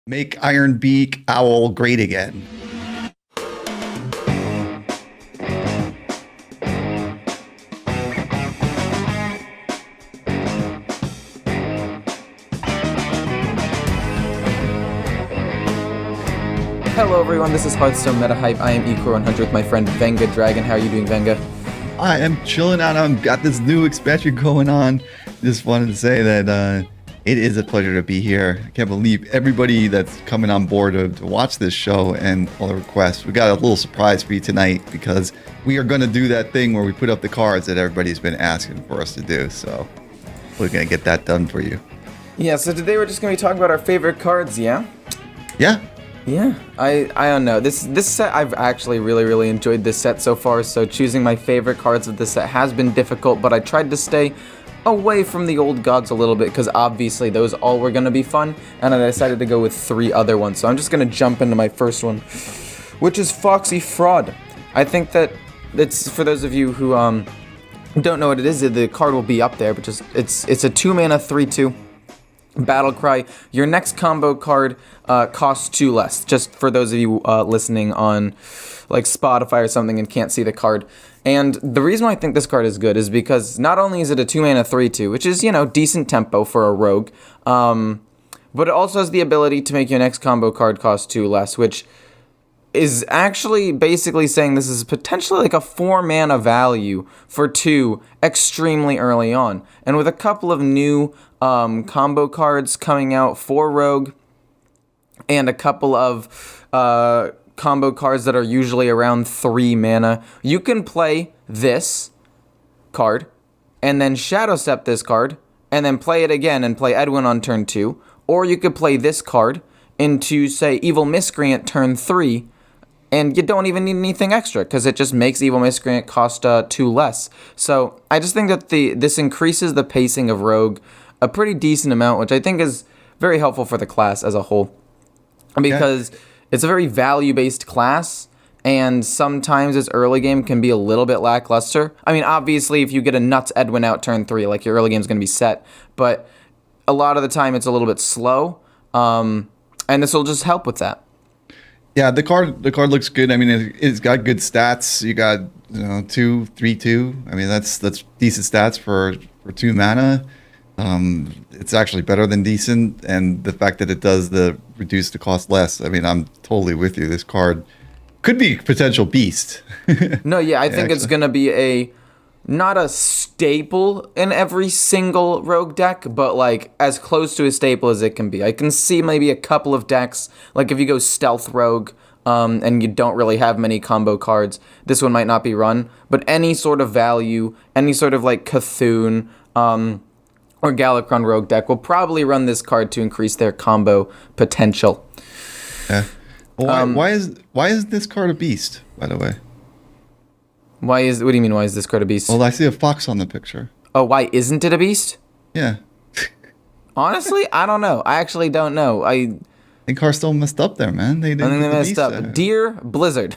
Make Iron Beak Owl great again. Hello everyone, this is Hearthstone Meta Hype. I am Eco100 with my friend Venga Dragon. How are you doing, Venga? I am chilling out. I've got this new expansion going on. Just wanted to say that it is a pleasure to be here. I can't believe everybody that's coming on board to watch this show and all the requests. We got a little surprise for you tonight because we are going to do that thing where we put up the cards that everybody's been asking for us to do. So we're going to get that done for you. Yeah, so today we're just going to be talking about our favorite cards, yeah? Yeah. Yeah, I don't know. This set, I've actually really enjoyed this set so far, so choosing my favorite cards of this set has been difficult, but I tried to stay away from the old gods a little bit, because obviously those all were going to be fun, and I decided to go with 3 other ones. So I'm just going to jump into my first one, which is Foxy Fraud. I think that it's, for those of you who don't know what it is, the card will be up there, but just it's a 2-mana 3/2. Battle Cry. Your next combo card costs 2 less. Just for those of you listening on like Spotify or something and can't see the card. And the reason why I think this card is good is because not only is it a 2-mana 3/2, which is, you know, decent tempo for a rogue, but it also has the ability to make your next combo card cost 2 less, which is actually basically saying this is potentially like a 4-mana value for 2 extremely early on. And with a couple of new combo cards coming out for Rogue, and a couple of combo cards that are usually around 3 mana, you can play this card, and then Shadow Step this card, and then play it again and play Edwin on turn 2, or you could play this card into, say, Evil Miscreant turn 3, and you don't even need anything extra, because it just makes Evil Miscreant cost 2 less. So I just think that this increases the pacing of Rogue a pretty decent amount, which I think is very helpful for the class as a whole. Because it's a very value-based class, and sometimes its early game can be a little bit lackluster. I mean, obviously, if you get a nuts Edwin out turn 3, like, your early game's going to be set, but a lot of the time it's a little bit slow, and this will just help with that. Yeah, the card looks good. I mean, it's got good stats. You got 2, 3, 2. I mean, that's decent stats for 2 mana. It's actually better than decent, and the fact that it does reduce the cost less. I mean, I'm totally with you. This card could be a potential beast. No, yeah, I think it's gonna be not a staple in every single rogue deck, but like as close to a staple as it can be. I can see maybe a couple of decks, like if you go stealth rogue, and you don't really have many combo cards, this one might not be run. But any sort of value, any sort of like Cthulhu, or Galakron rogue deck will probably run this card to increase their combo potential. Yeah. Well, why is this card a beast, by the way? What do you mean, why is this card a beast? Well, I see a fox on the picture. Oh, why isn't it a beast? Yeah. Honestly, I don't know. I actually don't know. I think Hearthstone messed up there, man. I think they messed up. There. Dear Blizzard,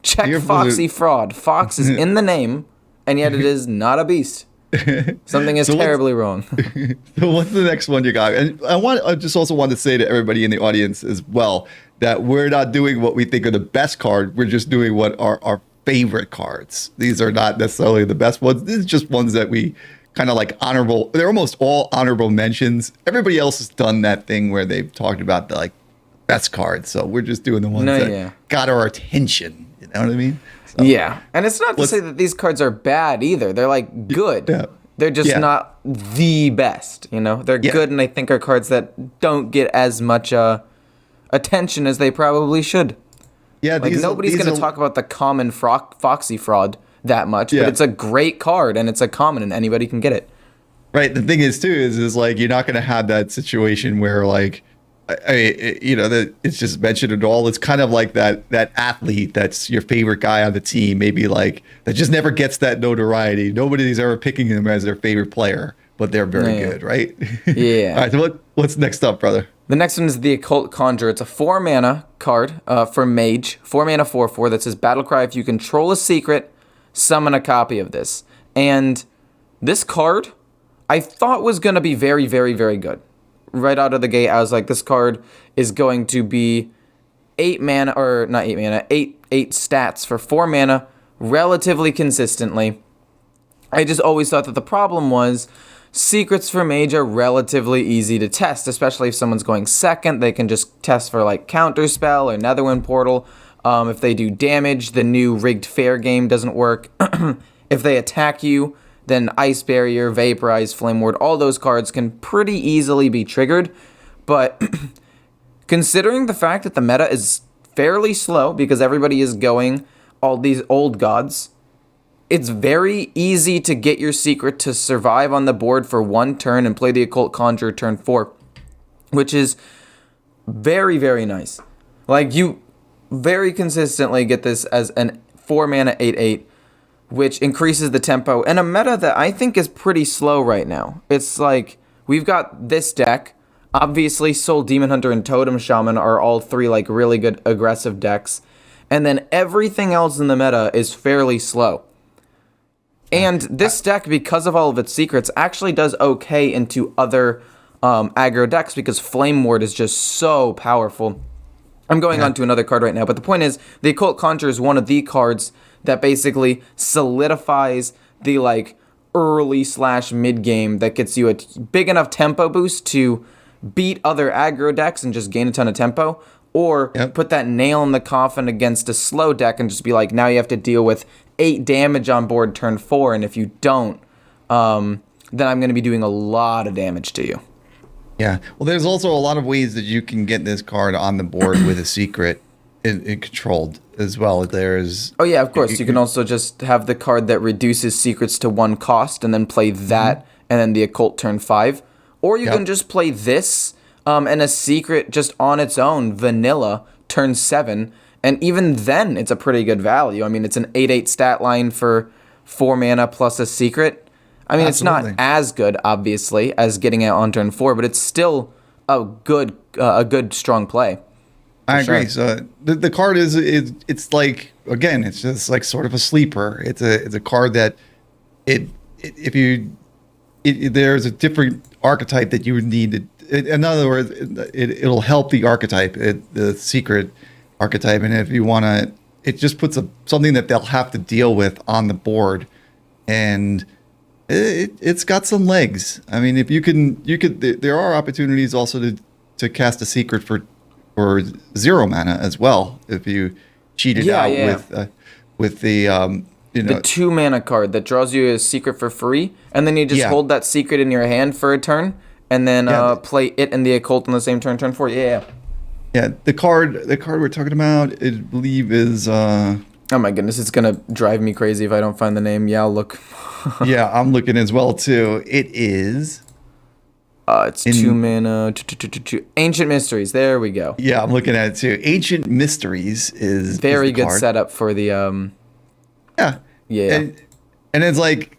check Dear Foxy Blizzard. Fraud. Fox is in the name, and yet it is not a beast. Something is terribly wrong. So what's the next one you got? And I just also want to say to everybody in the audience as well that we're not doing what we think are the best card. We're just doing what are our favorite cards. These are not necessarily the best ones. These are just ones that we kind of like honorable. They're almost all honorable mentions. Everybody else has done that thing where they've talked about the like best cards. So we're just doing the ones that got our attention. You know what I mean? So, yeah, and it's not to say that these cards are bad either. They're like good. Yeah. They're just not the best, you know? They're good, and I think are cards that don't get as much attention as they probably should. Yeah, like nobody's going to talk about the common Foxy Fraud that much, but it's a great card, and it's a common, and anybody can get it. Right. The thing is, too, is like you're not going to have that situation where like, that it's just mentioned at all. It's kind of like that athlete that's your favorite guy on the team, maybe like that just never gets that notoriety. Nobody's ever picking them as their favorite player, but they're very good, right? Yeah. All right. So what's next up, brother? The next one is the Occult Conjure. It's a 4-mana card for Mage, 4-mana 4/4 that says Battle Cry. If you control a secret, summon a copy of this. And this card, I thought was going to be very, very, very good. right out of the gate, I was like, this card is going to be 8 mana, or not 8 mana, 8 stats for 4 mana relatively consistently. I just always thought that the problem was secrets for mage are relatively easy to test, especially if someone's going second. They can just test for like counterspell or Netherwind Portal. If they do damage, the new rigged Faire game doesn't work. If they attack you, then Ice Barrier, Vaporize, Flame Ward, all those cards can pretty easily be triggered. But considering the fact that the meta is fairly slow because everybody is going all these old gods, it's very easy to get your secret to survive on the board for 1 turn and play the Occult Conjurer turn 4, which is very, very nice. Like, you very consistently get this as an 4 mana 8/8, which increases the tempo, and a meta that I think is pretty slow right now. It's like, we've got this deck. Obviously, Soul Demon Hunter and Totem Shaman are all 3 like really good aggressive decks, and then everything else in the meta is fairly slow. And this deck, because of all of its secrets, actually does okay into other aggro decks because Flame Ward is just so powerful. I'm going on to another card right now, but the point is, the Occult Conjurer is one of the cards that basically solidifies the like early/mid game that gets you a big enough tempo boost to beat other aggro decks and just gain a ton of tempo, or put that nail in the coffin against a slow deck and just be like, now you have to deal with 8 damage on board turn 4, and if you don't, then I'm going to be doing a lot of damage to you. Yeah. Well, there's also a lot of ways that you can get this card on the board with a secret in controlled as well. There's... Oh, yeah, of course. You can also just have the card that reduces secrets to 1 cost and then play that and then the occult turn 5. Or you can just play this and a secret just on its own, vanilla, turn 7. And even then, it's a pretty good value. I mean, it's an 8/8 stat line for 4 mana plus a secret. I mean, it's not as good, obviously, as getting it on turn 4, but it's still a good strong play. I agree. So the card it's like, again, it's just like sort of a sleeper. It's a card that there's a different archetype that you would need. In other words, it'll help the archetype, the secret archetype, and if you want to, it just puts something that they'll have to deal with on the board, and it's got some legs. I mean, if you could, there are opportunities also to cast a secret for 0 mana as well if you cheat it out with the the 2 mana card that draws you a secret for free, and then you just hold that secret in your hand for a turn, and then play it and the occult on the same turn 4. Yeah, the card we're talking about, I believe, is oh my goodness, it's gonna drive me crazy if I don't find the name. Yeah, I'll look. Yeah, I'm looking as well too. It is. It's 2 mana. Ancient Mysteries. There we go. Yeah, I'm looking at it too. Ancient Mysteries is very good setup for the. Yeah. And it's like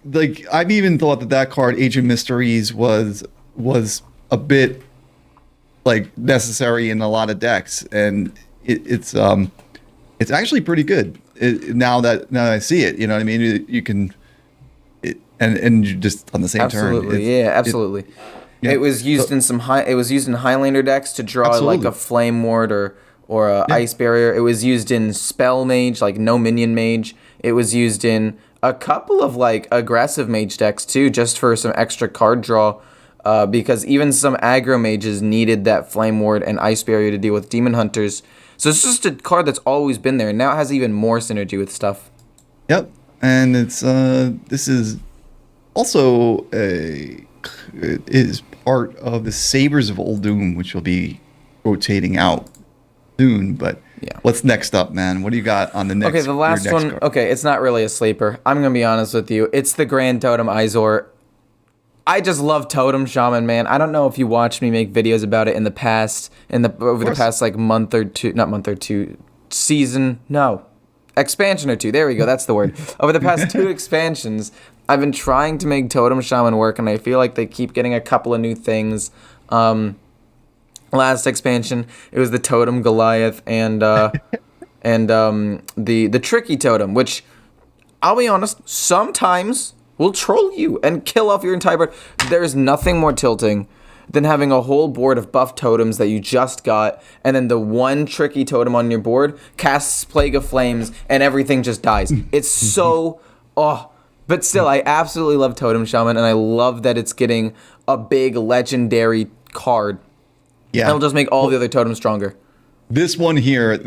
I've even thought that card, Ancient Mysteries, was a bit like necessary in a lot of decks, and it's actually pretty good now that I see it. You know what I mean? You can. And you just on the same turn. Absolutely, absolutely. It was used in Highlander decks to draw like a Flame Ward or a Ice Barrier. It was used in Spell Mage, like no minion mage. It was used in a couple of like aggressive mage decks too, just for some extra card draw. Because even some aggro mages needed that Flame Ward and Ice Barrier to deal with Demon Hunters. So it's just a card that's always been there, and now it has even more synergy with stuff. Yep, and it's this is also is part of the Sabers of Uldum, which will be rotating out soon. But what's next up, man? What do you got on the next? Okay, the last one. Card? Okay, it's not really a sleeper. I'm gonna be honest with you. It's the Grand Totem Izor. I just love Totem Shaman, man. I don't know if you watched me make videos about it in the past, over the past like expansion or 2. There we go. That's the word. Over the past 2 expansions, I've been trying to make Totem Shaman work, and I feel like they keep getting a couple of new things. Last expansion, it was the Totem Goliath and the Tricky Totem, which, I'll be honest, sometimes will troll you and kill off your entire board. There's nothing more tilting than having a whole board of buff totems that you just got, and then the one tricky totem on your board casts Plague of Flames, and everything just dies. It's so... But still, I absolutely love Totem Shaman, and I love that it's getting a big legendary card. Yeah. It'll just make all the other totems stronger. This one here,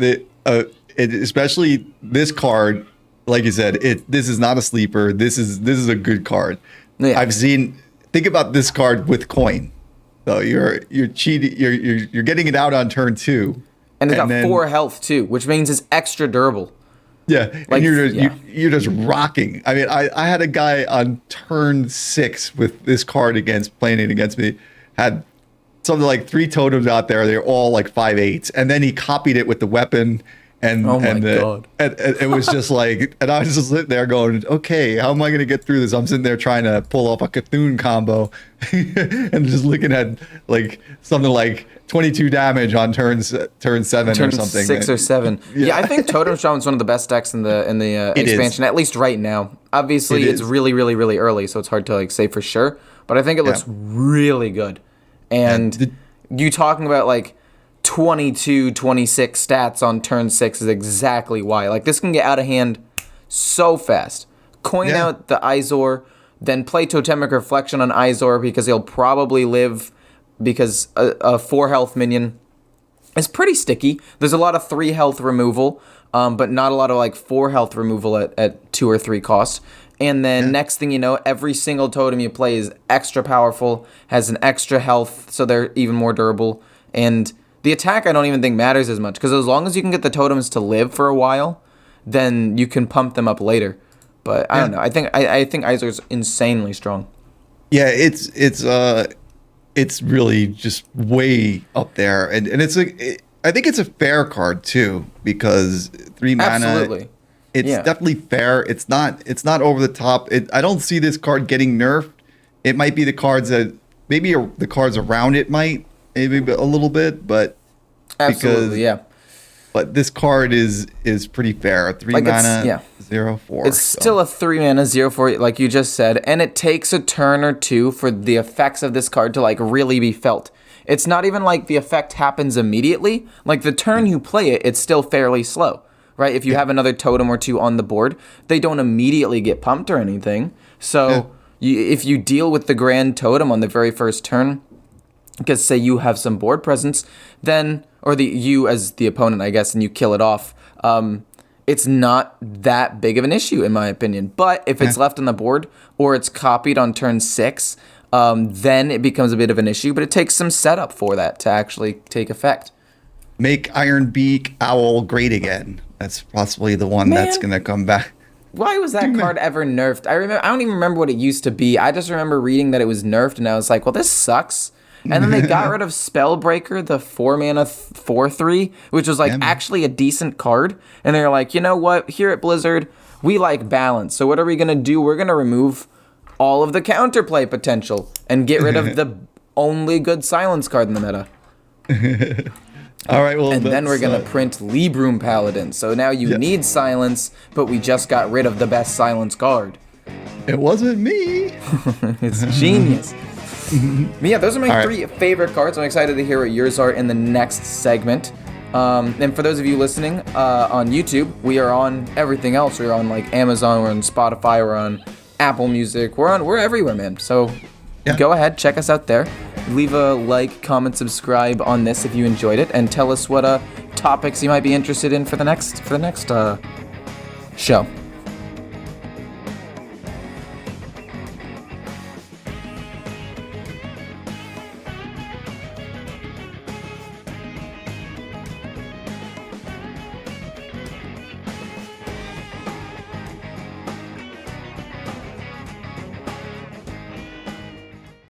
especially this card, like you said, this is not a sleeper. This is a good card. Yeah. Think about this card with coin. So you're cheating. You're getting it out on turn 2, and it's got 4 health too, which means it's extra durable. Yeah, like, and you're just rocking. I mean, I had a guy on turn 6 with this card playing it against me, had something like 3 totems out there. They're all like 5/8, and then he copied it with the weapon. And God. And it was just like, and I was just sitting there going, okay, how am I going to get through this? I'm sitting there trying to pull off a Cthulhu combo and just looking at like something like 22 damage on turn 7 or something. 6 or 7. Yeah, I think Totem Shaman is one of the best decks in the expansion, at least right now. Obviously, it's really, really, really early, so it's hard to like say for sure. But I think it looks really good. And you talking about like 22, 26 stats on turn 6 is exactly why. Like, this can get out of hand so fast. Coin out the Izor, then play Totemic Reflection on Izor because he'll probably live, because a 4 health minion is pretty sticky. There's a lot of 3 health removal, but not a lot of like 4 health removal at 2 or 3 cost. And then next thing you know, every single totem you play is extra powerful, has an extra health, so they're even more durable. And the attack I don't even think matters as much, because as long as you can get the totems to live for a while, then you can pump them up later. But I don't know. I think Izor's insanely strong. Yeah, it's really just way up there, and I think it's a fair card too, because 3 mana. Absolutely. It's definitely fair. It's not over the top. I don't see this card getting nerfed. It might be the cards that maybe the cards around it might. Maybe a little bit, but But this card is pretty fair. 3 mana, 0/4. It's still a 3 mana 0/4, like you just said, and it takes a turn or 2 for the effects of this card to like really be felt. It's not even like the effect happens immediately. Like the turn you play it, it's still fairly slow, right? If you have another totem or 2 on the board, they don't immediately get pumped or anything. So if you deal with the grand totem on the very first turn, because say you have some board presence, then, or you as the opponent, I guess, and you kill it off, it's not that big of an issue, in my opinion. But if it's left on the board, or it's copied on turn 6, then it becomes a bit of an issue, but it takes some setup for that to actually take effect. Make Ironbeak Owl great again. That's possibly the one that's going to come back. Why was that card ever nerfed? I don't even remember what it used to be. I just remember reading that it was nerfed, and I was like, well, this sucks. And then they got rid of Spellbreaker, the 4 mana 4/3, which was like actually a decent card. And they're like, you know what? Here at Blizzard, we like balance. So what are we going to do? We're going to remove all of the counterplay potential and get rid of the only good silence card in the meta. All right, well, and then we're going to print Librum Paladin. So now you need silence, but we just got rid of the best silence card. It wasn't me. It's genius. But yeah, those are my 3 favorite cards. I'm excited to hear what yours are in the next segment. And for those of you listening on YouTube, we are on everything else. We're on like Amazon, we're on Spotify, we're on Apple Music, we're everywhere, man. So go ahead, check us out there. Leave a like, comment, subscribe on this if you enjoyed it, and tell us what topics you might be interested in for the next show.